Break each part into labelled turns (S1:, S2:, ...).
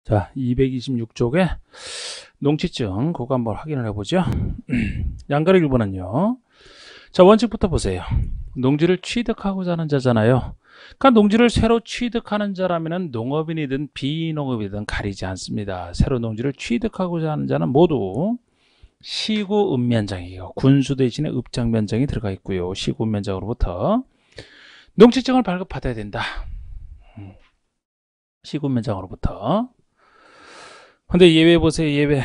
S1: 자, 226쪽에 농지증 그거 한번 확인을 해보죠. 양가로 1번은요. 자, 원칙부터 보세요. 농지를 취득하고자 하는 자잖아요. 그러니까 농지를 새로 취득하는 자라면 농업인이든 비농업이든 가리지 않습니다. 새로 농지를 취득하고자 하는 자는 모두 시구 읍면장이에요. 군수 대신에 읍장면장이 들어가 있고요. 시구 읍면장으로부터 농지증을 발급받아야 된다. 시구 읍면장으로부터. 근데 예외 보세요. 예외.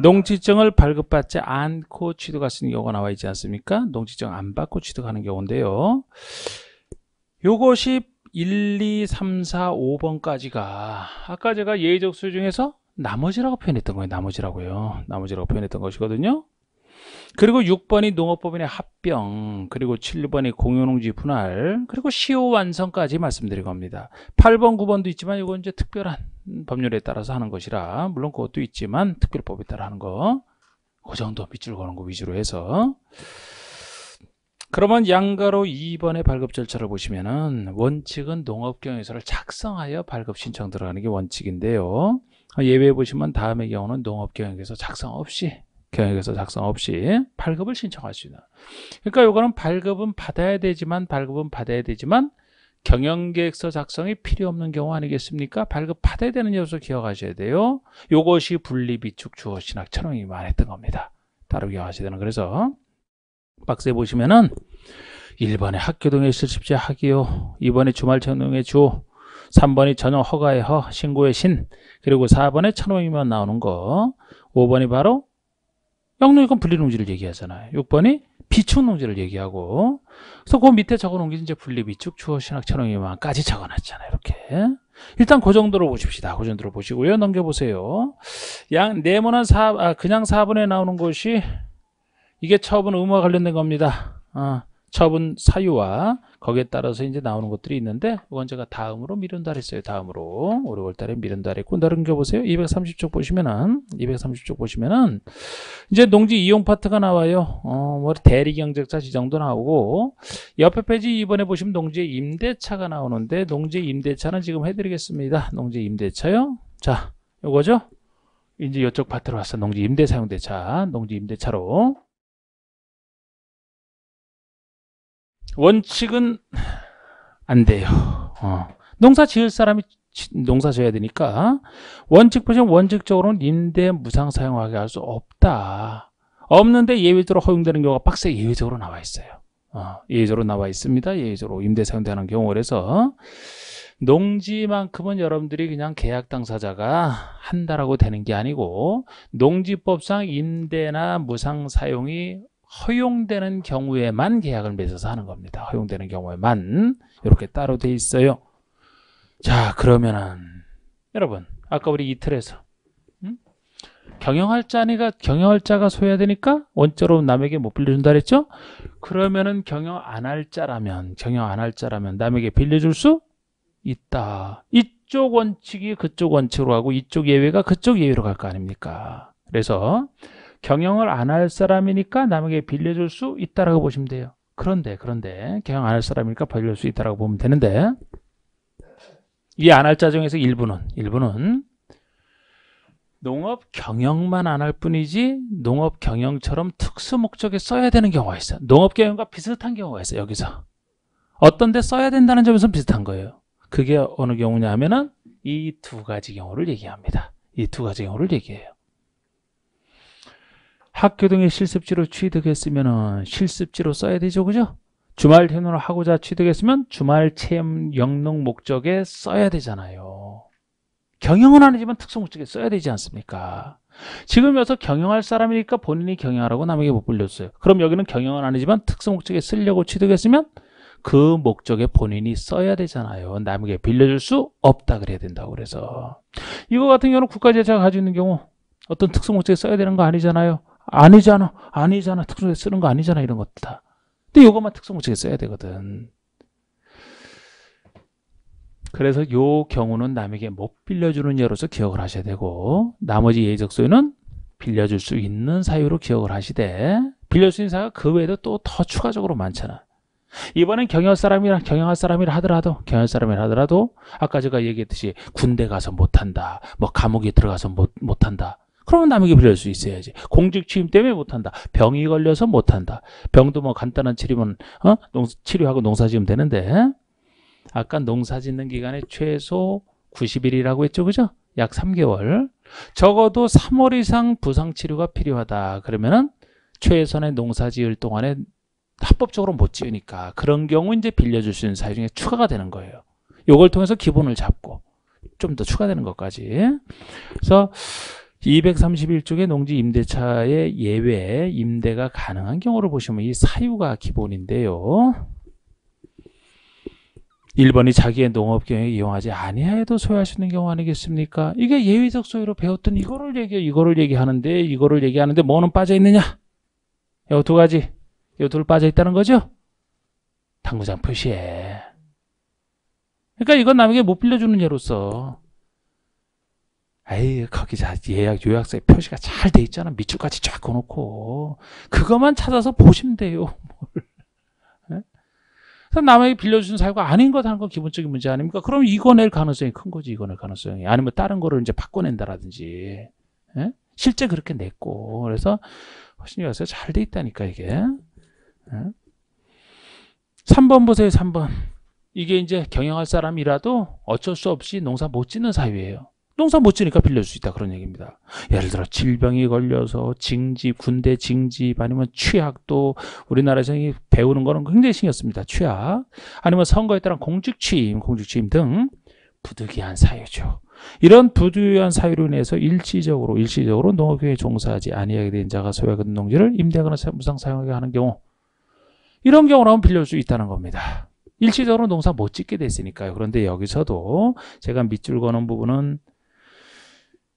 S1: 농지증을 발급받지 않고 취득할 수 있는 경우가 나와 있지 않습니까? 농지증 안 받고 취득하는 경우인데요. 요것이 1, 2, 3, 4, 5번까지가 아까 제가 예외적 수요 중에서 나머지라고 표현했던 거예요. 나머지라고 표현했던 것이거든요. 그리고 6번이 농업법인의 합병, 그리고 7번이 공유농지 분할, 그리고 시효 완성까지 말씀드린 겁니다. 8번, 9번도 있지만 이건 이제 특별한 법률에 따라서 하는 것이라, 물론 그것도 있지만 특별법에 따라 하는 거, 그 정도 밑줄 거는 거 위주로 해서. 그러면 양가로 2번의 발급 절차를 보시면은 원칙은 농업경영서를 작성하여 발급 신청 들어가는 게 원칙인데요. 예외 보시면 다음의 경우는 농업경영서 작성 없이 발급을 신청할 수 있는. 그러니까 요거는 발급은 받아야 되지만 경영계획서 작성이 필요 없는 경우 아니겠습니까? 발급 받아야 되는 요소 기억하셔야 돼요. 요것이 분리비축 주어 신학 철학이 말했던 겁니다. 따로 기억하셔야 되는. 그래서 박스에 보시면은 1번에 학교동의 실습제 학이요, 2번에 주말천농의 주, 3번이 전용 허가의 허, 신고의 신, 그리고 4번에 천호이면 나오는 거, 5번이 바로 영농이건 분리농지를 얘기하잖아요. 6번이 비축농지를 얘기하고, 그래서 그 밑에 적어놓은 게 이제 분리비축 주어 신학 천호이면까지 적어놨잖아요. 이렇게. 일단 그 정도로 보십시다. 그 정도로 보시고요. 넘겨보세요. 네모난 그냥 4번에 나오는 것이 이게 처분 의무와 관련된 겁니다. 처분 사유와 거기에 따라서 이제 나오는 것들이 있는데, 이건 제가 다음으로 미룬다 했어요. 다음으로 5, 6월달에 미룬다 했고, 넘겨보세요. 230쪽 보시면은 이제 농지 이용 파트가 나와요. 뭐 대리 경작자 지정도 나오고, 옆에 페이지 2번에 보시면 농지 임대차가 나오는데, 농지 임대차는 지금 해드리겠습니다. 농지 임대차요. 자, 요거죠. 이제 이쪽 파트로 왔어. 농지 임대 사용대차, 농지 임대차로. 원칙은 안 돼요. 농사 지을 사람이 농사 지어야 되니까 원칙 보시면 원칙적으로는 임대 무상 사용하게 할 수 없다. 없는데 예외적으로 허용되는 경우가 박스에 예외적으로 나와 있어요. 예외적으로 나와 있습니다. 예외적으로 임대 사용되는 경우. 그래서 농지만큼은 여러분들이 그냥 계약 당사자가 한다라고 되는 게 아니고, 농지법상 임대나 무상 사용이 허용되는 경우에만 계약을 맺어서 하는 겁니다. 허용되는 경우에만 이렇게 따로 돼 있어요. 자, 그러면은 여러분 아까 우리 이 틀에서 경영할 자가 소유되니까 원자로 남에게 못 빌려준다 그랬죠? 그러면은 경영 안 할 자라면 남에게 빌려줄 수 있다. 이쪽 원칙이 그쪽 원칙으로 하고 이쪽 예외가 그쪽 예외로 갈 거 아닙니까? 그래서 경영을 안 할 사람이니까 남에게 빌려줄 수 있다라고 보시면 돼요. 그런데 경영 안 할 사람이니까 빌려줄 수 있다라고 보면 되는데, 이 안 할 자 중에서 일부는 농업 경영만 안 할 뿐이지 농업 경영처럼 특수 목적에 써야 되는 경우가 있어요. 농업 경영과 비슷한 경우가 있어요. 여기서 어떤 데 써야 된다는 점에서 비슷한 거예요. 그게 어느 경우냐 하면은 이 두 가지 경우를 얘기합니다. 이 두 가지 경우를 얘기해요. 학교 등의 실습지로 취득했으면 실습지로 써야 되죠. 그죠? 주말 체험을 하고자 취득했으면 주말 체험 영농 목적에 써야 되잖아요. 경영은 아니지만 특수 목적에 써야 되지 않습니까? 지금 여기서 경영할 사람이니까 본인이 경영하라고 남에게 못 빌렸어요. 그럼 여기는 경영은 아니지만 특수 목적에 쓰려고 취득했으면 그 목적에 본인이 써야 되잖아요. 남에게 빌려줄 수 없다 그래야 된다고. 그래서 이거 같은 경우는 국가재자가 가지고 있는 경우 어떤 특수 목적에 써야 되는 거 아니잖아요. 아니잖아. 특수 목적에 쓰는 거 아니잖아. 이런 것들 다. 근데 이것만 특수 목적에 써야 되거든. 그래서 요 경우는 남에게 못 빌려주는 예로서 기억을 하셔야 되고, 나머지 예외적 소유는 빌려줄 수 있는 사유로 기억을 하시되, 빌려줄 수 있는 사유가 그 외에도 또 더 추가적으로 많잖아. 이번엔 경영할 사람이라 하더라도 아까 제가 얘기했듯이 군대 가서 못한다, 뭐 감옥에 들어가서 못한다. 그러면 남에게 빌릴 수 있어야지. 공직 취임 때문에 못한다. 병이 걸려서 못한다. 병도 뭐 간단한 치료면 치료하고 농사 지으면 되는데 아까 농사 짓는 기간에 최소 90일이라고 했죠, 그죠? 약 3개월. 적어도 3월 이상 부상 치료가 필요하다. 그러면은 최선의 농사 지을 동안에 합법적으로 못 지으니까 그런 경우 이제 빌려줄 수 있는 사유 중에 추가가 되는 거예요. 요걸 통해서 기본을 잡고 좀 더 추가되는 것까지. 그래서 231쪽의 농지 임대차의 예외 임대가 가능한 경우를 보시면 이 사유가 기본인데요. 1번이 자기의 농업 경영에 이용하지 아니하여도 소유할 수 있는 경우 아니겠습니까? 이게 예외적 소유로 배웠던 이거를 얘기하는데 뭐는 빠져 있느냐? 요 두 가지. 요 둘 빠져 있다는 거죠? 당구장 표시에. 그러니까 이건 남에게 못 빌려주는 예로서 에이, 거기 요약서에 표시가 잘 돼 있잖아. 밑줄까지 쫙 그어놓고 그것만 찾아서 보시면 돼요. 그래서 남에게 빌려주는 사유가 아닌 것 하는 건 기본적인 문제 아닙니까? 그럼 이거 낼 가능성이 큰 거지. 이거 낼 가능성이. 아니면 다른 거를 이제 바꿔낸다라든지. 예? 실제 그렇게 냈고. 그래서 훨씬 요약서가 잘 돼 있다니까 이게. 예? 3번 보세요. 3번. 이게 이제 경영할 사람이라도 어쩔 수 없이 농사 못 짓는 사유예요. 농사 못 지니까 빌려줄 수 있다 그런 얘기입니다. 예를 들어 질병이 걸려서 징집, 군대 징집 아니면 취약도 우리나라에서 배우는 거는 굉장히 신경 씁니다. 취약 아니면 선거에 따른 공직 취임 등 부득이한 사유죠. 이런 부득이한 사유로 인해서 일시적으로 농업경에 종사하지 아니하게 된 자가 소유하게 된 농지를 임대하거나 무상 사용하게 하는 경우 이런 경우라면 빌려줄 수 있다는 겁니다. 일시적으로 농사 못 짓게 됐으니까요. 그런데 여기서도 제가 밑줄 거는 부분은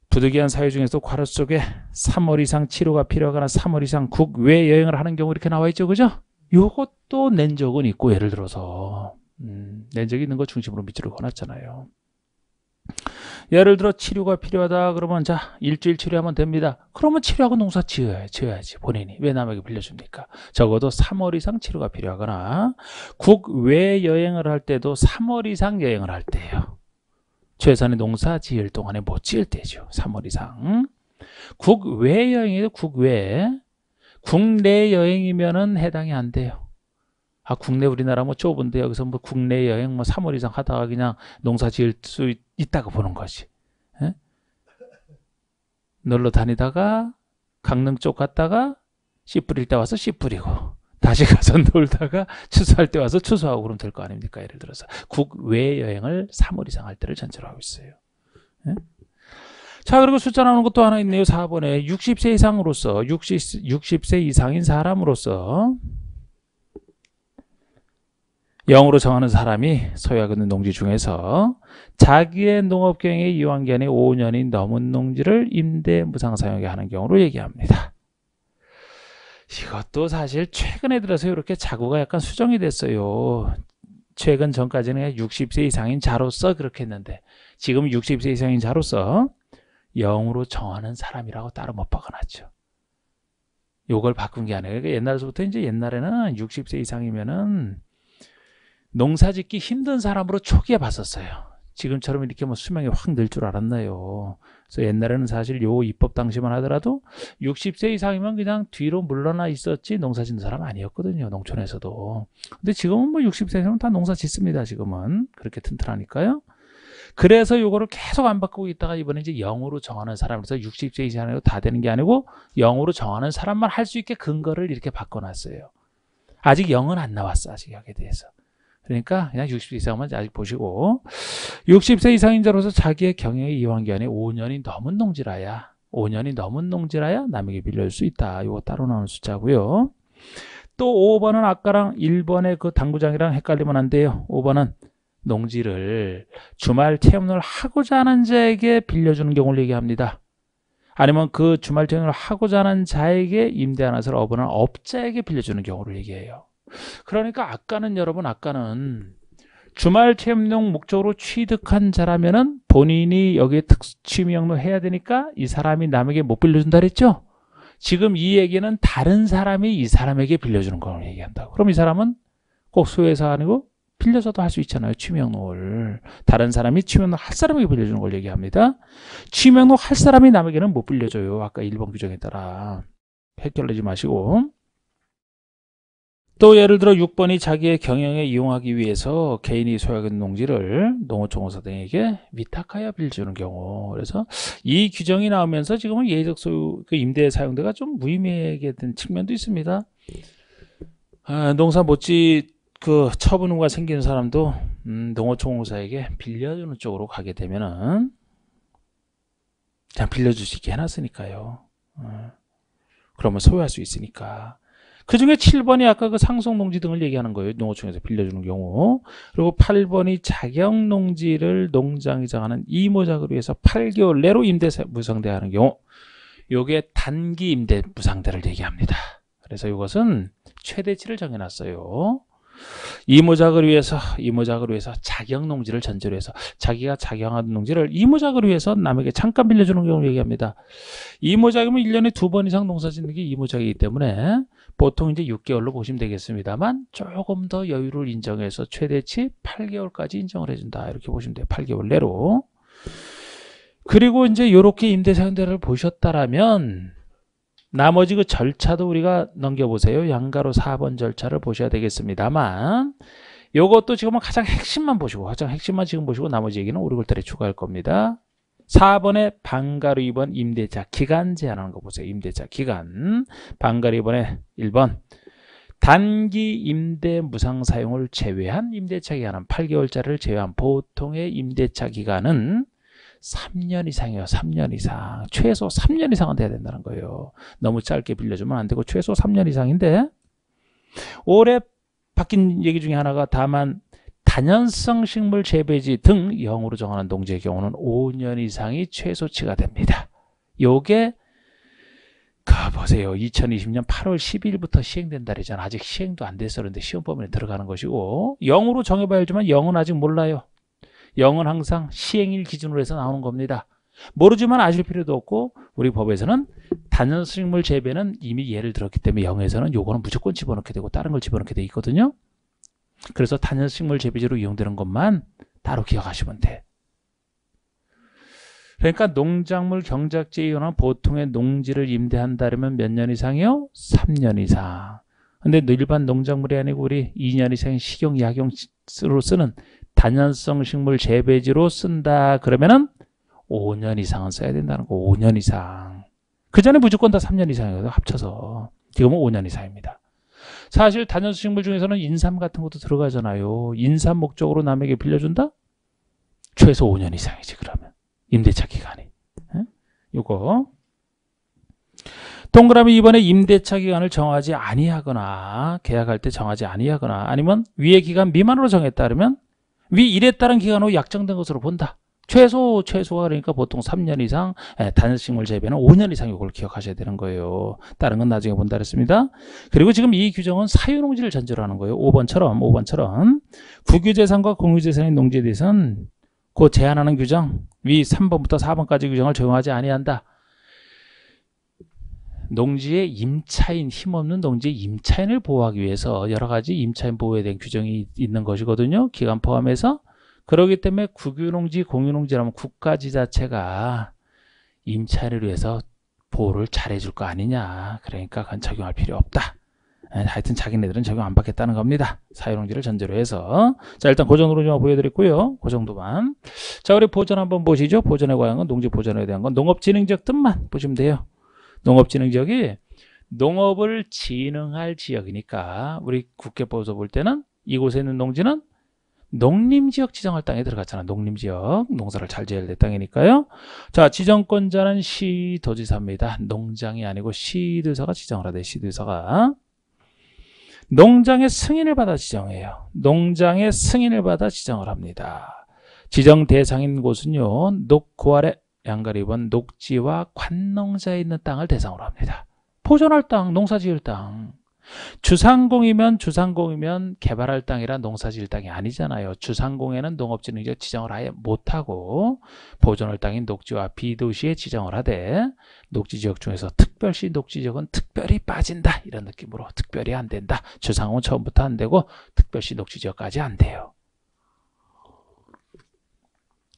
S1: 부득이한 사유 중에서 괄호 속에 3월 이상 치료가 필요하거나 3월 이상 국외 여행을 하는 경우 이렇게 나와 있죠. 그죠? 요것도 낸 적은 있고 예를 들어서 낸 적이 있는 거 중심으로 밑줄을 그어놨잖아요. 예를 들어 치료가 필요하다 그러면 자 일주일 치료하면 됩니다. 그러면 치료하고 농사 지어야지 본인이. 왜 남에게 빌려줍니까? 적어도 3월 이상 치료가 필요하거나 국외 여행을 할 때도 3월 이상 여행을 할 때예요. 최선의 농사 지을 동안에 못 지을 때죠. 3월 이상. 국외 여행이에요. 국외. 국내 여행이면은 해당이 안 돼요. 아, 국내 우리나라 뭐 좁은데 여기서 뭐 국내 여행 뭐 3월 이상 하다가 그냥 농사 지을 수 있다고 보는 거지. 에? 놀러 다니다가 강릉 쪽 갔다가 씨 뿌릴 때 와서 씨 뿌리고 다시 가서 놀다가 추수할 때 와서 추수하고 그러면 될 거 아닙니까? 예를 들어서 국외 여행을 3월 이상 할 때를 전제로 하고 있어요. 예? 자, 그리고 숫자 나오는 것도 하나 있네요. 4번에 60세 이상으로서 60세 이상인 사람으로서 0으로 정하는 사람이 소유하고 있는 농지 중에서 자기의 농업경영에 이용한 기간이 5년이 넘은 농지를 임대 무상 사용하게 하는 경우를 얘기합니다. 이것도 사실 최근에 들어서 이렇게 자구가 약간 수정이 됐어요. 최근 전까지는 60세 이상인 자로서 그렇게 했는데 지금 60세 이상인 자로서 0으로 정하는 사람이라고 따로 못 박아놨죠. 요걸 바꾼 게 아니에요. 옛날부터 이제 옛날에는 60세 이상이면은 농사 짓기 힘든 사람으로 초기에 봤었어요. 지금처럼 이렇게 뭐 수명이 확 늘 줄 알았나요? 그래서 옛날에는 사실 요 입법 당시만 하더라도 60세 이상이면 그냥 뒤로 물러나 있었지 농사 짓는 사람 아니었거든요. 농촌에서도. 근데 지금은 뭐 60세 이상은 다 농사 짓습니다. 지금은. 그렇게 튼튼하니까요. 그래서 요거를 계속 안 바꾸고 있다가 이번에 이제 0으로 정하는 사람에서 60세 이상으로 다 되는 게 아니고 0으로 정하는 사람만 할 수 있게 근거를 이렇게 바꿔놨어요. 아직 0은 안 나왔어. 아직 여기에 대해서. 그러니까 그냥 60세 이상만 아직 보시고 60세 이상인 자로서 자기의 경영에 이용한 기간이 5년이 넘은 농지라야 남에게 빌려줄 수 있다. 이거 따로 나오는 숫자고요. 또 5번은 아까랑 1번의 그 당구장이랑 헷갈리면 안 돼요. 5번은 농지를 주말 체험을 하고자 하는 자에게 빌려주는 경우를 얘기합니다. 아니면 그 주말 체험을 하고자 하는 자에게 임대하는 것을 어부는 업자에게 빌려주는 경우를 얘기해요. 그러니까 아까는 주말 체험용 목적으로 취득한 자라면은 본인이 여기에 취미 영로 해야 되니까 이 사람이 남에게 못 빌려준다 그랬죠? 지금 이 얘기는 다른 사람이 이 사람에게 빌려주는 걸 얘기한다고. 그럼 이 사람은 꼭 소유해서 아니고 빌려서도 할 수 있잖아요. 취명록을. 다른 사람이 취명록 할 사람에게 빌려주는 걸 얘기합니다. 취명록 할 사람이 남에게는 못 빌려줘요. 아까 1번 규정에 따라. 헷갈리지 마시고. 또 예를 들어 6번이 자기의 경영에 이용하기 위해서 개인이 소유하는 농지를 농어촌공사 등에게 위탁하여 빌려주는 경우. 그래서 이 규정이 나오면서 지금은 예외적 소유, 그 임대 사용대가 좀 무의미하게 된 측면도 있습니다. 농사 못지 그 처분후가 생기는 사람도 농어촌공사에게 빌려주는 쪽으로 가게 되면은 그냥 빌려줄 수 있게 해놨으니까요. 그러면 소유할 수 있으니까. 그 중에 7번이 아까 그 상속농지 등을 얘기하는 거예요. 농어촌에서 빌려주는 경우. 그리고 8번이 자격농지를 농장이 정하는 이모작을 위해서 8개월 내로 임대 무상대하는 경우. 요게 단기 임대 무상대를 얘기합니다. 그래서 이것은 최대치를 정해놨어요. 이모작을 위해서 자격농지를 전제로 해서 자기가 작용하는 농지를 이모작을 위해서 남에게 잠깐 빌려주는 경우를 얘기합니다. 이모작이면 1년에 2번 이상 농사 짓는 게 이모작이기 때문에 보통 이제 6개월로 보시면 되겠습니다만 조금 더 여유를 인정해서 최대치 8개월까지 인정을 해준다. 이렇게 보시면 돼요. 8개월 내로. 그리고 이제 이렇게 임대사용대를 보셨다라면 나머지 그 절차도 우리가 넘겨보세요. 양가로 4번 절차를 보셔야 되겠습니다만 요것도 지금은 가장 핵심만 보시고 가장 핵심만 지금 보시고 나머지 얘기는 오리골달에 추가할 겁니다. 4번에 방가로 2번 임대차 기간 제한하는 거 보세요. 임대차 기간. 방가로 2번에 1번 단기 임대 무상 사용을 제외한 임대차 기간은 8개월짜리를 제외한 보통의 임대차 기간은 3년 이상이에요. 3년 이상. 최소 3년 이상은 돼야 된다는 거예요. 너무 짧게 빌려주면 안 되고 최소 3년 이상인데 올해 바뀐 얘기 중에 하나가 다만 다년성 식물 재배지 등 0으로 정하는 농지의 경우는 5년 이상이 최소치가 됩니다. 요게 보세요. 2020년 8월 12일부터 시행된다 그러잖아. 아직 시행도 안 돼서 그런데 시험법에 들어가는 것이고 0으로 정해봐야 알지만 0은 아직 몰라요. 0은 항상 시행일 기준으로 해서 나오는 겁니다. 모르지만 아실 필요도 없고 우리 법에서는 다년식물 재배는 이미 예를 들었기 때문에 0에서는 요거는 무조건 집어넣게 되고 다른 걸 집어넣게 돼 있거든요. 그래서 다년식물 재배지로 이용되는 것만 따로 기억하시면 돼. 그러니까 농작물 경작지에 이용한 보통의 농지를 임대한다면 몇 년 이상이요? 3년 이상. 근데 일반 농작물이 아니고 우리 2년 이상 식용, 약용으로 쓰는 다년성 식물 재배지로 쓴다 그러면은 5년 이상은 써야 된다는 거. 5년 이상. 그 전에 무조건 다 3년 이상이거든요. 합쳐서. 지금은 5년 이상입니다. 사실 다년성 식물 중에서는 인삼 같은 것도 들어가잖아요. 인삼 목적으로 남에게 빌려준다? 최소 5년 이상이지 그러면. 임대차 기간이. 요거. 동그라미 2번에 임대차 기간을 정하지 아니하거나 계약할 때 정하지 아니하거나 아니면 위의 기간 미만으로 정했다 그러면 위 1에 따른 기간으로 약정된 것으로 본다. 최소가 그러니까 보통 3년 이상, 단식물 재배는 5년 이상 이걸 기억하셔야 되는 거예요. 다른 건 나중에 본다 그랬습니다. 그리고 지금 이 규정은 사유농지를 전제로 하는 거예요. 5번처럼 국유재산과 공유재산의 농지에 대해서는 그 제한하는 규정, 위 3번부터 4번까지 규정을 적용하지 아니한다. 농지의 임차인, 힘없는 농지의 임차인을 보호하기 위해서 여러 가지 임차인 보호에 대한 규정이 있는 것이거든요. 기간 포함해서. 그렇기 때문에 국유농지, 공유농지라면 국가지자체가 임차인을 위해서 보호를 잘해줄 거 아니냐. 그러니까 그건 적용할 필요 없다. 하여튼 자기네들은 적용 안 받겠다는 겁니다. 사유농지를 전제로 해서. 자, 일단 그 정도로 좀 보여드렸고요. 그 정도만. 자, 우리 보전 한번 보시죠. 보전에 관한 건 농지 보전에 대한 건 농업진흥지역 뜻만 보시면 돼요. 농업진흥지역이 농업을 진흥할 지역이니까 우리 국회법에서 볼 때는 이곳에 있는 농지는 농림지역 지정할 땅에 들어갔잖아. 농림지역. 농사를 잘 지어야 될 땅이니까요. 자, 지정권자는 시도지사입니다. 농장이 아니고 시도지사가 지정을 하대. 시도지사가. 농장의 승인을 받아 지정해요. 농장의 승인을 받아 지정을 합니다. 지정 대상인 곳은요. 그 아래 양가리 2번 녹지와 관농자에 있는 땅을 대상으로 합니다. 보존할 땅, 농사 지을 땅. 주상공이면 개발할 땅이라 농사지을 땅이 아니잖아요. 주상공에는 농업진흥지역 지정을 아예 못하고 보존할 땅인 녹지와 비도시에 지정을 하되 녹지지역 중에서 특별시 녹지지역은 특별히 빠진다. 이런 느낌으로 특별히 안 된다. 주상공은 처음부터 안 되고 특별시 녹지지역까지 안 돼요.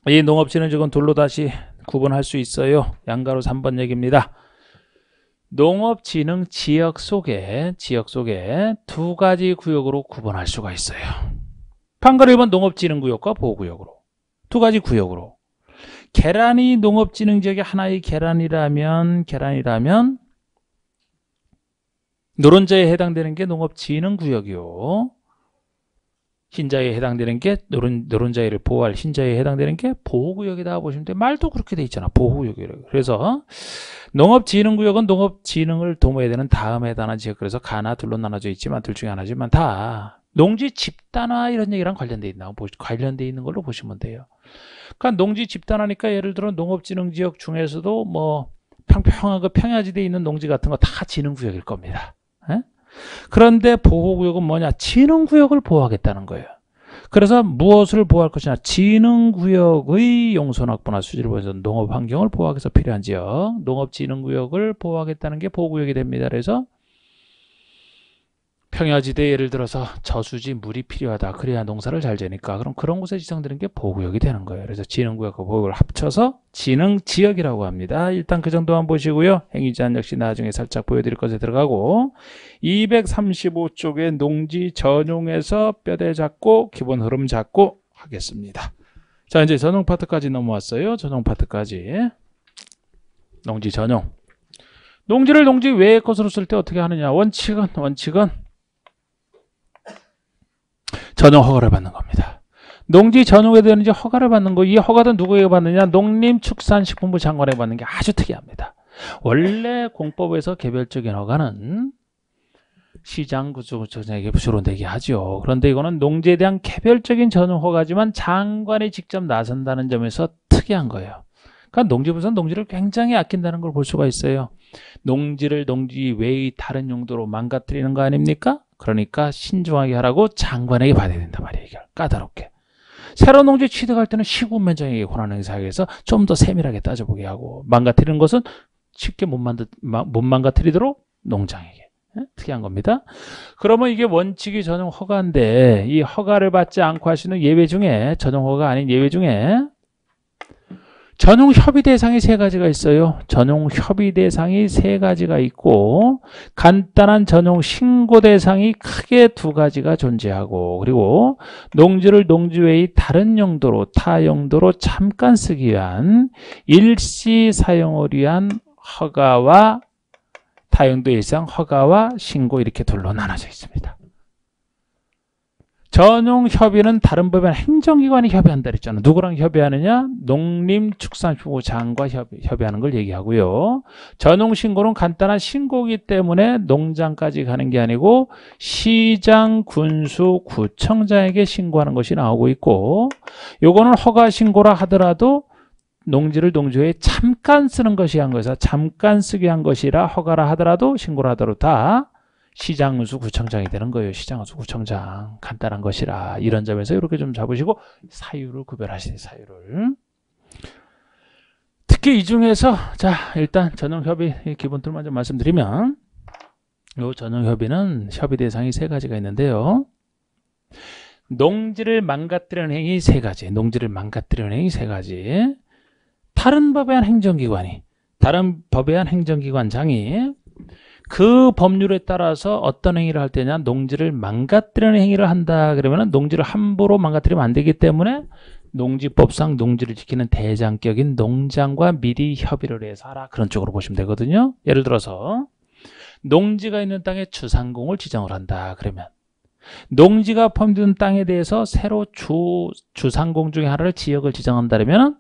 S1: 이 농업진흥지역은 둘로 다시 구분할 수 있어요. 양가로 3번 얘기입니다. 농업진흥지역 속에 두 가지 구역으로 구분할 수가 있어요. 판가로 1번 농업진흥구역과 보호구역으로 두 가지 구역으로. 계란이 농업진흥지역의 하나의 계란이라면 노른자에 해당되는 게 농업진흥구역이요. 흰자에 해당되는 게 노른자를 보호할 흰자에 해당되는 게 보호구역이다 보시면 돼요. 말도 그렇게 돼 있잖아. 보호구역이라고. 그래서 농업진흥구역은 농업진흥을 도모해야 되는 다음에 해당하는 지역. 그래서 가나 둘로 나눠져 있지만 둘 중에 하나지만 다 농지 집단화 이런 얘기랑 관련돼 있는 걸로 보시면 돼요. 그러니까 농지 집단화니까 예를 들어 농업진흥지역 중에서도 뭐 평평하고 평야지대에 있는 농지 같은 거 다 진흥구역일 겁니다. 에? 그런데 보호구역은 뭐냐? 진흥구역을 보호하겠다는 거예요. 그래서 무엇을 보호할 것이냐? 진흥구역의 용선 확보나 수질을 보여서 농업환경을 보호하기 위해서 필요한 지역, 농업진흥구역을 보호하겠다는 게 보호구역이 됩니다. 그래서 평야지대 예를 들어서 저수지 물이 필요하다. 그래야 농사를 잘 지니까 그럼 그런 곳에 지정되는 게 보호구역이 되는 거예요. 그래서 진흥구역과 보호구역을 합쳐서 진흥지역이라고 합니다. 일단 그 정도만 보시고요. 행위제한 역시 나중에 살짝 보여드릴 것에 들어가고 235쪽에 농지 전용에서 뼈대 잡고 기본 흐름 잡고 하겠습니다. 자, 이제 전용 파트까지 넘어왔어요. 전용 파트까지. 농지 전용. 농지를 농지 외의 것으로 쓸 때 어떻게 하느냐? 원칙은 전용 허가를 받는 겁니다. 농지 전용에 대한 이제 허가를 받는 거, 이 허가도 누구에게 받느냐? 농림축산식품부 장관에게 받는 게 아주 특이합니다. 원래 공법에서 개별적인 허가는 시장구조청장에게 주로 내게 하죠. 그런데 이거는 농지에 대한 개별적인 전용 허가지만 장관이 직접 나선다는 점에서 특이한 거예요. 그러니까 농지부에서는 농지를 굉장히 아낀다는 걸 볼 수가 있어요. 농지를 농지 외의 다른 용도로 망가뜨리는 거 아닙니까? 그러니까 신중하게 하라고 장관에게 받아야 된단 말이에요. 까다롭게. 새로운 농지 취득할 때는 시군면장에게 권한 행사하기 위해서 좀 더 세밀하게 따져보게 하고, 망가뜨리는 것은 쉽게 못 망가뜨리도록 농장에게. 특이한 겁니다. 그러면 이게 원칙이 전용 허가인데 이 허가를 받지 않고 할 수 있는 예외 중에, 전용 허가가 아닌 예외 중에 전용 협의 대상이 3가지가 있어요. 전용 협의 대상이 3가지가 있고 간단한 전용 신고 대상이 크게 2가지가 존재하고, 그리고 농지를 농지 외의 다른 용도로, 타 용도로 잠깐 쓰기 위한 일시 사용을 위한 허가와 타용도 일상 허가와 신고, 이렇게 둘로 나눠져 있습니다. 전용 협의는 다른 법에는 행정기관이 협의한다 그랬잖아요. 누구랑 협의하느냐? 농림축산식품부 장과 협의하는 걸 얘기하고요. 전용 신고는 간단한 신고이기 때문에 농장까지 가는 게 아니고 시장, 군수, 구청장에게 신고하는 것이 나오고 있고, 요거는 허가 신고라 하더라도 농지를 농지에 잠깐 쓰는 것이 한 거에서 잠깐 쓰게 한 것이라 허가라 하더라도 신고라 하더라도 다 시장군수 구청장이 되는 거예요. 시장군수 구청장. 간단한 것이라. 이런 점에서 이렇게 좀 잡으시고 사유를 구별하시는 사유를. 특히 이 중에서 자, 일단 전용협의 기본틀만 좀 말씀드리면, 이 전용협의는 협의 대상이 3가지가 있는데요. 농지를 망가뜨리는 행위 3가지. 농지를 망가뜨리는 행위 3가지. 다른 법에 한 행정기관이, 다른 법에 한 행정기관장이 그 법률에 따라서 어떤 행위를 할 때냐, 농지를 망가뜨리는 행위를 한다 그러면 농지를 함부로 망가뜨리면 안 되기 때문에 농지법상 농지를 지키는 대장격인 농장과 미리 협의를 해서 하라, 그런 쪽으로 보시면 되거든요. 예를 들어서 농지가 있는 땅에 주상공을 지정을 한다 그러면 농지가 포함되는 땅에 대해서 새로 주상공 중에 하나를 지역을 지정한다 그러면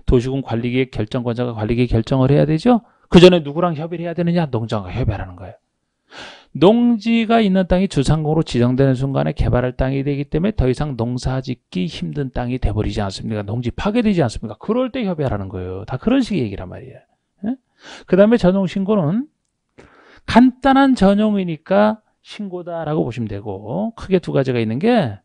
S1: 도시군 관리계획 결정권자가 관리계획 결정을 해야 되죠. 그 전에 누구랑 협의를 해야 되느냐? 농장과 협의하라는 거예요. 농지가 있는 땅이 주상공으로 지정되는 순간에 개발할 땅이 되기 때문에 더 이상 농사 짓기 힘든 땅이 돼버리지 않습니까? 농지 파괴되지 않습니까? 그럴 때 협의하라는 거예요. 다 그런 식의 얘기란 말이에요. 그 다음에 전용신고는 간단한 전용이니까 신고다라고 보시면 되고, 크게 두 가지가 있는 게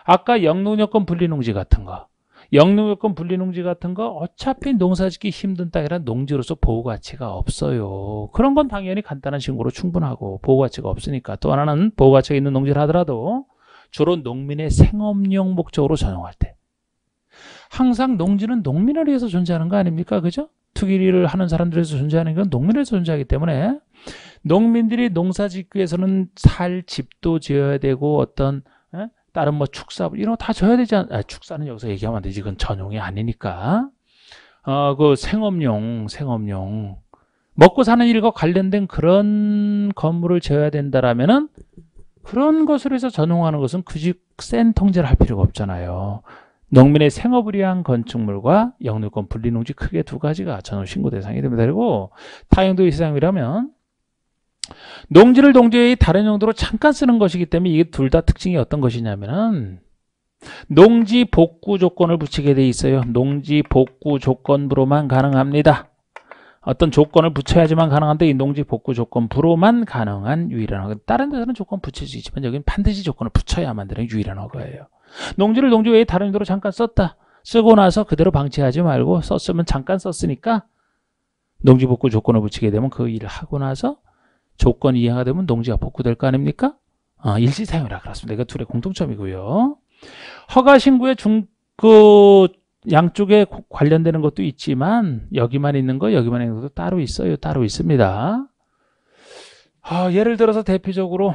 S1: 아까 영농요건 분리농지 같은 거, 영농요건 분리농지 같은 거 어차피 농사짓기 힘든 땅이라 농지로서 보호가치가 없어요. 그런 건 당연히 간단한 신고로 충분하고 보호가치가 없으니까. 또 하나는 보호가치가 있는 농지를 하더라도 주로 농민의 생업용 목적으로 전용할 때, 항상 농지는 농민을 위해서 존재하는 거 아닙니까? 그죠? 투기를 하는 사람들에서 존재하는 건 농민에서 존재하기 때문에 농민들이 농사 짓기 위해서는 살 집도 지어야 되고 어떤 다른 뭐 축사 이런 거 다 져야 되지 축사는 여기서 얘기하면 안 되지. 이건 전용이 아니니까. 그 생업용 먹고 사는 일과 관련된 그런 건물을 지어야 된다라면은 그런 것을 해서 전용하는 것은 굳이 센 통제를 할 필요가 없잖아요. 농민의 생업을 위한 건축물과 영유권 분리농지 크게 두 가지가 전용 신고 대상이 됩니다. 그리고 타용도의 시장이라면 농지를 농지의 다른 용도로 잠깐 쓰는 것이기 때문에 이게 둘 다 특징이 어떤 것이냐면은 농지 복구 조건을 붙이게 돼 있어요. 농지 복구 조건부로만 가능합니다. 어떤 조건을 붙여야지만 가능한데 이 농지 복구 조건부로만 가능한 유일한 허가. 다른 데서는 조건 붙일 수 있지만 여기는 반드시 조건을 붙여야만 되는 유일한 허가예요. 농지를 농지 외에 다른 용도로 잠깐 썼다. 쓰고 나서 그대로 방치하지 말고 썼으면 잠깐 썼으니까 농지 복구 조건을 붙이게 되면 그 일을 하고 나서 조건이 이해가 되면 농지가 복구될 거 아닙니까? 일시 사용이라 그렇습니다. 이거 둘의 공통점이고요. 허가 신고의 양쪽에 관련되는 것도 있지만 여기만 있는 거 여기만 있는 것도 따로 있어요. 따로 있습니다. 예를 들어서 대표적으로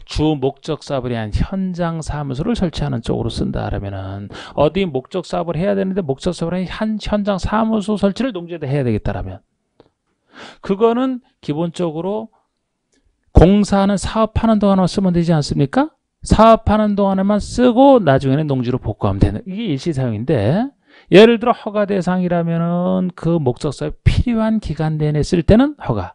S1: 주 목적 사업을 위한 현장 사무소를 설치하는 쪽으로 쓴다라면은 어디 목적 사업을 해야 되는데 목적 사업을 한 현장 사무소 설치를 농지에다 해야 되겠다라면 그거는 기본적으로 공사하는 사업하는 동안만 쓰면 되지 않습니까? 사업하는 동안에만 쓰고 나중에는 농지로 복구하면 되는 이게 일시사용인데 예를 들어 허가 대상이라면은 그 목적 사업이 필요한 기간 내내 쓸 때는 허가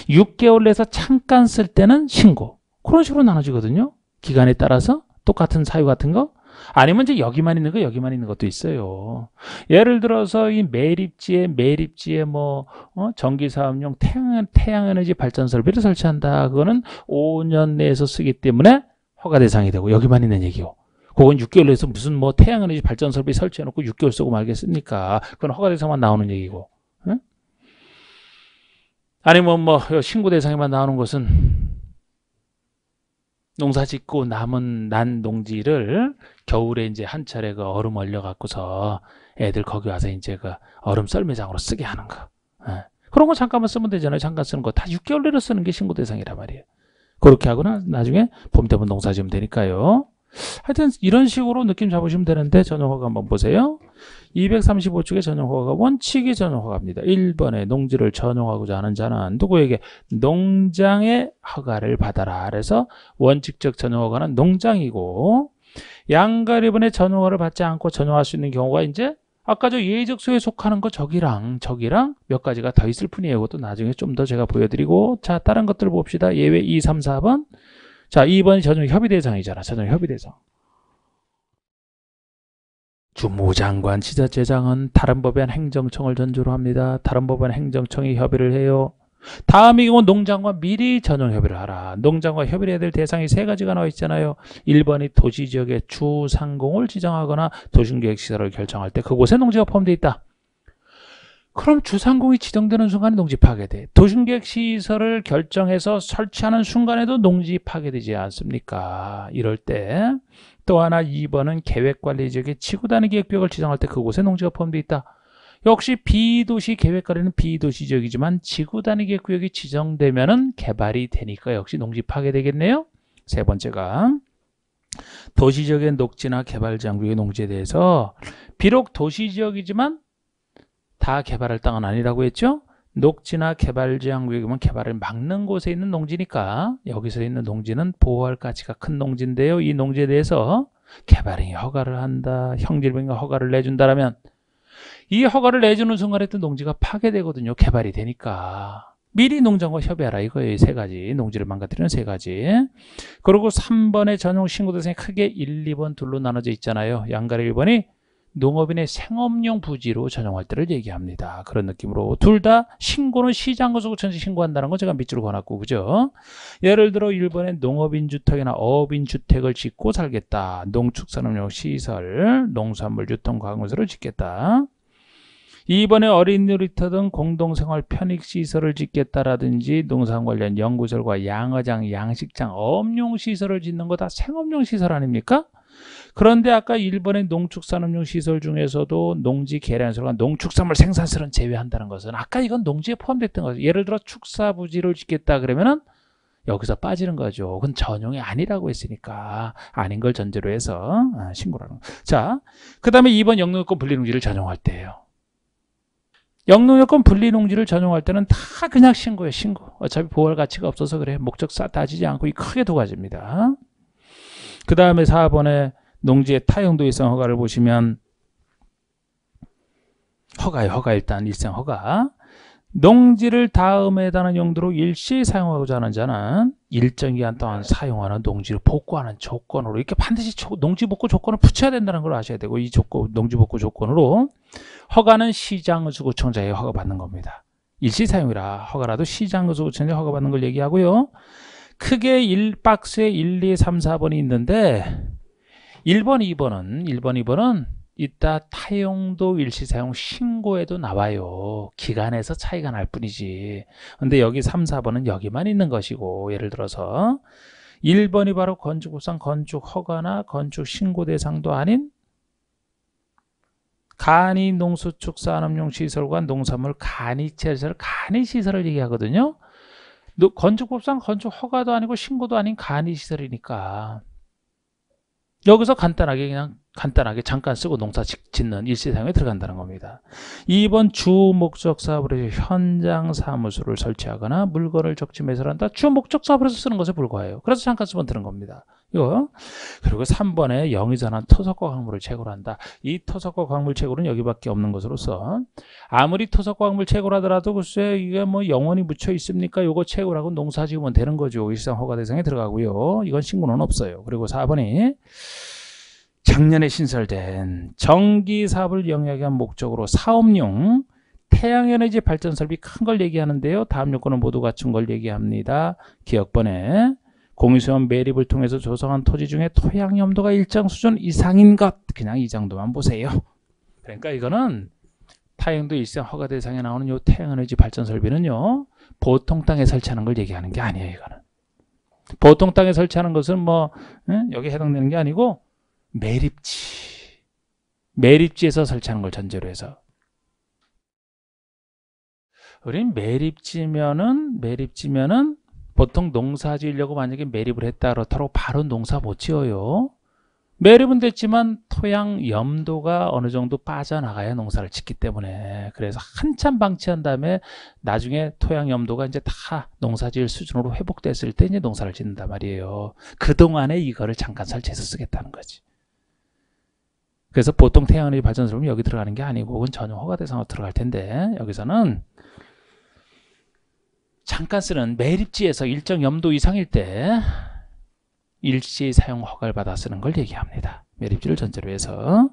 S1: 6개월 내에서 잠깐 쓸 때는 신고 그런 식으로 나눠지거든요. 기간에 따라서 똑같은 사유 같은 거 아니면 이제 여기만 있는 거 여기만 있는 것도 있어요. 예를 들어서 이 매립지에 뭐 전기사업용 태양에너지 발전 설비를 설치한다. 그거는 5년 내에서 쓰기 때문에 허가 대상이 되고 여기만 있는 얘기고 그건 6개월 내에서 무슨 뭐 태양에너지 발전 설비 설치해놓고 6개월 쓰고 말겠습니까? 그건 허가 대상만 나오는 얘기고 아니면 뭐 신고 대상에만 나오는 것은 농사 짓고 남은 난 농지를 겨울에 이제 한 차례 그 얼음 얼려 갖고서 애들 거기 와서 이제 그 얼음 썰매장으로 쓰게 하는 거. 그런 거 잠깐만 쓰면 되잖아요. 잠깐 쓰는 거 다 6개월 내로 쓰는 게 신고 대상이란 말이에요. 그렇게 하거나 나중에 봄 되면 농사 지으면 되니까요. 하여튼 이런 식으로 느낌 잡으시면 되는데 전용허가 한번 보세요. 235쪽의 전용허가가 원칙이 전용허가입니다. 1번에 농지를 전용하고자 하는 자는 누구에게 농장의 허가를 받아라. 그래서 원칙적 전용허가는 농장이고 양가 1번에 전용허가를 받지 않고 전용할 수 있는 경우가 이제 아까 저 예적소에 속하는 거 저기랑 몇 가지가 더 있을 뿐이에요. 그것도 나중에 좀 더 제가 보여드리고 자 다른 것들 봅시다. 예외 2, 3, 4번 자 2번이 전용 협의 대상이잖아. 전용 협의 대상. 주무장관 지자체장은 다른 법에 한 행정청을 전주로 합니다. 다른 법에 한 행정청이 협의를 해요. 다음의 경우 농장과 미리 전용 협의를 하라. 농장과 협의를 해야 될 대상이 세 가지가 나와 있잖아요. 1번이 도시지역의 주상공을 지정하거나 도심계획시설을 결정할 때 그곳에 농지가 포함되어 있다. 그럼 주상공이 지정되는 순간에 농지 파괴돼. 도심계획시설을 결정해서 설치하는 순간에도 농지 파괴되지 않습니까? 이럴 때 또 하나 2번은 계획관리지역의 지구단위계획구역을 지정할 때 그곳에 농지가 포함되어 있다. 역시 비도시 계획관리는 비도시지역이지만 지구단위계획구역이 지정되면은 개발이 되니까 역시 농지 파괴되겠네요. 세 번째가 도시지역의 녹지나 개발제한구역의 농지에 대해서 비록 도시지역이지만 다 개발할 땅은 아니라고 했죠. 녹지나 개발제한구역이면 개발을 막는 곳에 있는 농지니까 여기서 있는 농지는 보호할 가치가 큰 농지인데요. 이 농지에 대해서 개발행위 허가를 한다. 형질병이 허가를 내준다라면 이 허가를 내주는 순간에 또 농지가 파괴되거든요. 개발이 되니까. 미리 농장과 협의하라 이거예요. 세 가지. 농지를 망가뜨리는 세 가지. 그리고 3번의 전용 신고 대상이 크게 1, 2번 둘로 나눠져 있잖아요. 양가리 1번이 농업인의 생업용 부지로 전용할 때를 얘기합니다. 그런 느낌으로 둘 다 신고는 시장거주구청에서 신고한다는 거 제가 밑줄 그어놨고, 그죠? 예를 들어 1번에 농업인 주택이나 어업인 주택을 짓고 살겠다. 농축산업용 시설, 농산물 유통관공시설을 짓겠다. 2번에 어린 놀이터 등 공동생활 편익시설을 짓겠다라든지 농산 관련 연구시설과 양어장, 양식장, 어업용 시설을 짓는 거 다 생업용 시설 아닙니까? 그런데 아까 1번의 농축산업용 시설 중에서도 농지 계량시설과 농축산물 생산시설은 제외한다는 것은 아까 이건 농지에 포함됐던 거죠. 예를 들어 축사부지를 짓겠다 그러면은 여기서 빠지는 거죠. 그건 전용이 아니라고 했으니까 아닌 걸 전제로 해서 신고라는 거. 자, 그 다음에 2번 영농요건 분리농지를 전용할 때예요. 영농요건 분리농지를 전용할 때는 다 그냥 신고예요. 신고. 어차피 보호할 가치가 없어서 그래. 목적 따지지 않고 이 크게 두 가지입니다. 그 다음에 4번에 농지의 타용도의성 허가를 보시면 허가 일단 일생 허가. 농지를 다음에 해당하는 용도로 일시 사용하고자 하는 자는 일정 기간 동안 사용하는 농지를 복구하는 조건으로 이렇게 반드시 농지 복구 조건을 붙여야 된다는 걸 아셔야 되고, 이 조건, 농지 복구 조건으로 허가는 시장거주구청장에 허가받는 겁니다. 일시 사용이라 허가라도 시장거주구청장에 허가받는 걸 얘기하고요. 크게 1박스에 1, 2, 3, 4번이 있는데 1번, 2번은 이따 타용도 일시사용 신고에도 나와요. 기간에서 차이가 날 뿐이지. 근데 여기 3, 4번은 여기만 있는 것이고, 예를 들어서 1번이 바로 건축법상 건축허가나 건축신고 대상도 아닌 간이 농수축산업용 시설과 농산물 간이시설, 간이시설을 얘기하거든요. 건축법상 건축허가도 아니고 신고도 아닌 간이시설이니까 여기서 간단하게 잠깐 쓰고 농사 짓는 일시사용에 들어간다는 겁니다. 2번 주목적 사업으로 현장 사무소를 설치하거나 물건을 적지 매설한다. 주목적 사업으로서 쓰는 것에 불과해요. 그래서 잠깐 쓰면 되는 겁니다. 이거. 그리고 3번에 영의선한 토석과 광물을 채굴 한다. 이 토석과 광물 채굴은 여기밖에 없는 것으로서 아무리 토석과 광물 채굴하더라도 글쎄 이게 뭐 영원히 묻혀 있습니까? 요거 채굴하고 농사 지으면 되는 거죠. 일시사용 허가 대상에 들어가고요. 이건 신고는 없어요. 그리고 4번이 작년에 신설된 전기 사업을 영위하기 위한 목적으로 사업용 태양에너지 발전 설비 큰 걸 얘기하는데요. 다음 요건은 모두 갖춘 걸 얘기합니다. 기억번에 공유수원 매립을 통해서 조성한 토지 중에 토양 염도가 일정 수준 이상인 것, 그냥 이 정도만 보세요. 그러니까 이거는 타용도 일시사용 허가 대상에 나오는 요 태양에너지 발전 설비는요, 보통 땅에 설치하는 걸 얘기하는 게 아니에요. 이거는 보통 땅에 설치하는 것은 뭐 여기 해당되는 게 아니고 매립지에서 설치하는 걸 전제로 해서, 우린 매립지면은 보통 농사 지으려고 만약에 매립을 했다 그렇다고 바로 농사 못 지어요. 매립은 됐지만 토양 염도가 어느 정도 빠져나가야 농사를 짓기 때문에, 그래서 한참 방치한 다음에 나중에 토양 염도가 이제 다 농사 지을 수준으로 회복됐을 때 이제 농사를 짓는단 말이에요. 그동안에 이거를 잠깐 설치해서 쓰겠다는 거지. 그래서 보통 태양에너지 발전소는 여기 들어가는 게 아니고 그건 전용 허가 대상으로 들어갈 텐데, 여기서는 잠깐 쓰는 매립지에서 일정 염도 이상일 때 일시 사용 허가를 받아 쓰는 걸 얘기합니다. 매립지를 전제로 해서.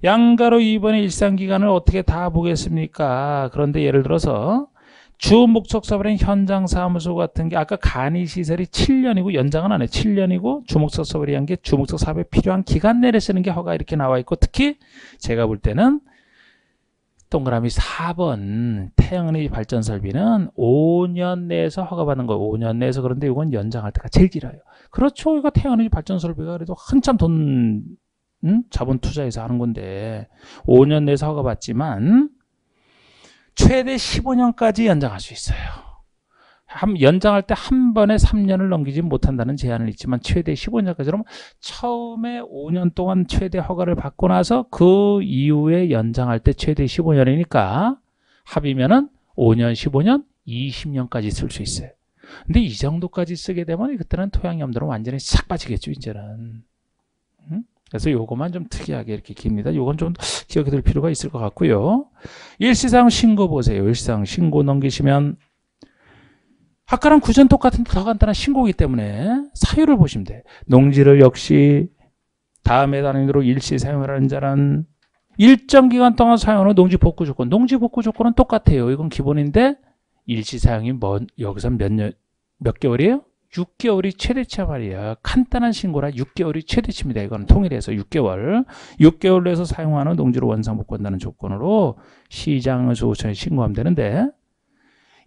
S1: 양가로 2번의 일상기간을 어떻게 다 보겠습니까? 그런데 예를 들어서 주목적 사업은 현장 사무소 같은 게 아까 간이시설이 7년이고 연장은 안 해. 7년이고 주목적 사업을 한 게 주목적 사업에 필요한 기간 내에 쓰는 게 허가 이렇게 나와 있고, 특히 제가 볼 때는 동그라미 4번 태양에너지 발전 설비는 5년 내에서 허가받는 거예요. 5년 내에서. 그런데 이건 연장할 때가 제일 길어요. 그렇죠. 이거 태양에너지 발전 설비가 그래도 한참 돈 자본 투자해서 하는 건데 5년 내에서 허가받지만 최대 15년까지 연장할 수 있어요. 연장할 때 한 번에 3년을 넘기지 못한다는 제한은 있지만 최대 15년까지. 그러면 처음에 5년 동안 최대 허가를 받고 나서 그 이후에 연장할 때 최대 15년이니까 합이면은 5년, 15년, 20년까지 쓸 수 있어요. 근데 이 정도까지 쓰게 되면 그때는 토양 염도는 완전히 싹 빠지겠죠, 이제는. 그래서 요것만 좀 특이하게 이렇게 깁니다. 요건 좀 기억해 둘 필요가 있을 것 같고요. 일시사용 신고 보세요. 일시사용 신고 넘기시면 아까랑 구전 똑같은데 더 간단한 신고이기 때문에 사유를 보시면 돼. 농지를 역시 다음에 단위로 일시 사용을 하는 자는 일정 기간 동안 사용하는 농지 복구 조건. 농지 복구 조건은 똑같아요. 이건 기본인데 일시 사용이 여기서 몇 개월이에요? 6개월이 최대치야 말이야. 간단한 신고라 6개월이 최대치입니다. 이건 통일해서 6개월. 6개월 내에서 사용하는 농지로 원상 복구한다는 조건으로 시장 소유처에 신고하면 되는데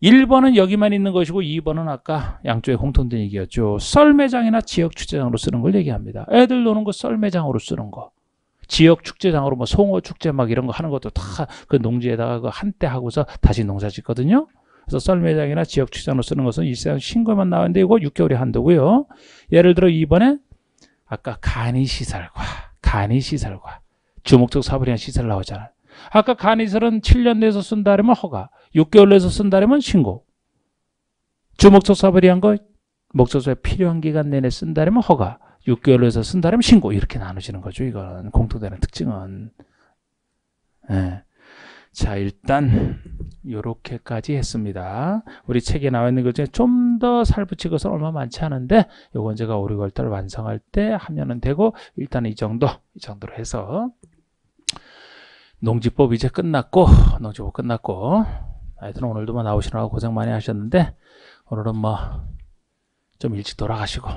S1: 1번은 여기만 있는 것이고 2번은 아까 양쪽에 공통된 얘기였죠. 썰매장이나 지역 축제장으로 쓰는 걸 얘기합니다. 애들 노는 거 썰매장으로 쓰는 거. 지역 축제장으로 뭐 송어 축제 막 이런 거 하는 것도 다 그 농지에다가 그 한때 하고서 다시 농사 짓거든요. 그래서 썰매장이나 지역 축제장으로 쓰는 것은 일상 신고만 나왔는데 이거 6개월이 한도고요. 예를 들어 2번에 아까 간이시설과 주목적 사업을 위한 시설 나오잖아요. 아까 간이설은 7년 내에서 쓴다 그러면 허가, 6개월 내에서 쓴다 그러면 신고. 주목적 사업을 위한 거 목적소에 필요한 기간 내내 쓴다 그러면 허가, 6개월 내에서 쓴다 그러면 신고. 이렇게 나누시는 거죠. 이건 공통되는 특징은. 네. 자, 일단 요렇게까지 했습니다. 우리 책에 나와 있는 것 중에 좀 더 살붙일 것은 얼마 많지 않은데 요건 제가 5, 6월달 완성할 때 하면은 되고 일단 이 정도로 해서 농지법 이제 끝났고 농지법 끝났고 하여튼 오늘도 뭐 나오시느라고 고생 많이 하셨는데 오늘은 뭐 좀 일찍 돌아가시고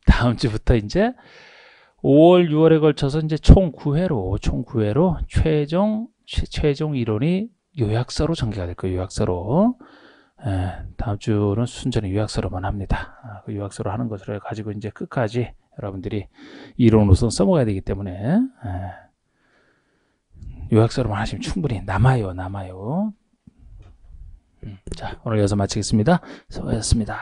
S1: 다음 주부터 이제 5월, 6월에 걸쳐서 이제 총 9회로 최종 이론이 요약서로 전개가 될 거예요. 요약서로. 다음 주는 순전히 요약서로만 합니다. 그 요약서로 하는 것을 가지고 이제 끝까지 여러분들이 이론으로서 써먹어야 되기 때문에 요약서로만 하시면 충분히 남아요. 자, 오늘 여기서 마치겠습니다. 수고하셨습니다.